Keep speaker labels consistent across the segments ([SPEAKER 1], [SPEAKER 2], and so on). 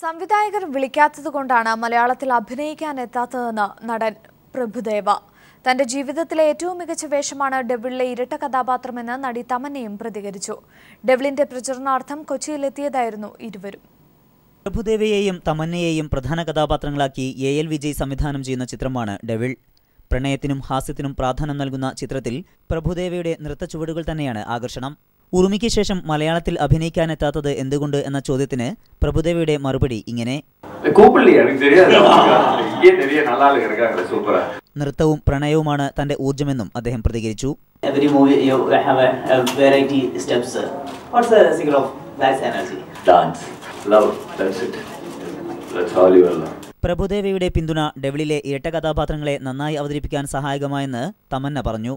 [SPEAKER 1] സംവിധായകർ വിളിക്കാത്തതുകൊണ്ടാണ് മലയാളത്തിൽ അഭിനയിക്കാൻ എത്താത്തതെന്ന് നടൻ പ്രഭുദേവ. തന്റെ ജീവിതത്തിലെ ഏറ്റവും മികച്ച വേഷമാണ് ഡെവിളിലെ ഇരട്ട കഥാപാത്രമെന്ന് നടി തമന്നയും പ്രതികരിച്ചു. ഡെവിളിന്റെ പ്രചരണാർത്ഥം കൊച്ചിയിലെത്തിയതായിരുന്നു ഇരുവരും.
[SPEAKER 2] പ്രഭുദേവയെയും തമന്നയെയും പ്രധാന കഥാപാത്രങ്ങളാക്കി എ.എൽ. വിജയ് സംവിധാനം ചെയ്യുന്ന ചിത്രമാണ് ഡെവിൾ. പ്രണയത്തിനും ഹാസ്യത്തിനും പ്രാധാന്യം നൽകുന്ന ചിത്രത്തിൽ പ്രഭുദേവയുടെ നൃത്തച്ചുവടുകൾ തന്നെയാണ് ആകർഷണം. ഉറുമിക്ക് ശേഷം മലയാളത്തിൽ അഭിനയിക്കാനെത്താത്തത് എന്തുകൊണ്ട് എന്ന ചോദ്യത്തിന് പ്രഭുദേവയുടെ മറുപടി ഇങ്ങനെ: നൃത്തവും പ്രണയവുമാണ് തന്റെ ഊർജ്ജമെന്നും അദ്ദേഹം പ്രതികരിച്ചു. പ്രഭുദേവയുടെ പിന്തുണ ഡെവിളിലെ ഇരട്ട കഥാപാത്രങ്ങളെ നന്നായി അവതരിപ്പിക്കാൻ സഹായകമായെന്ന് തമന്ന പറഞ്ഞു.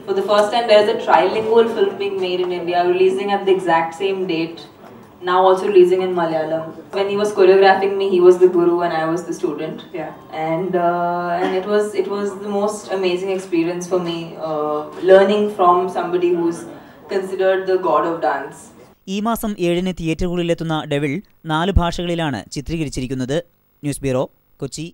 [SPEAKER 3] For the first time, there is a trilingual film being made in India, releasing at the exact same date. Now also releasing in Malayalam. When he was choreographing me, he was the guru and I was the student. Yeah. And it was the most amazing experience for me, learning from somebody who's considered the god of dance.
[SPEAKER 2] ഈ മാസം 7-ന് തിയേറ്ററുകളിലെത്തുന്ന devil 4 ഭാഷകളിലാണ് ചിത്രീകരിച്ചിരിക്കുന്നത്. News bureau, Kochi.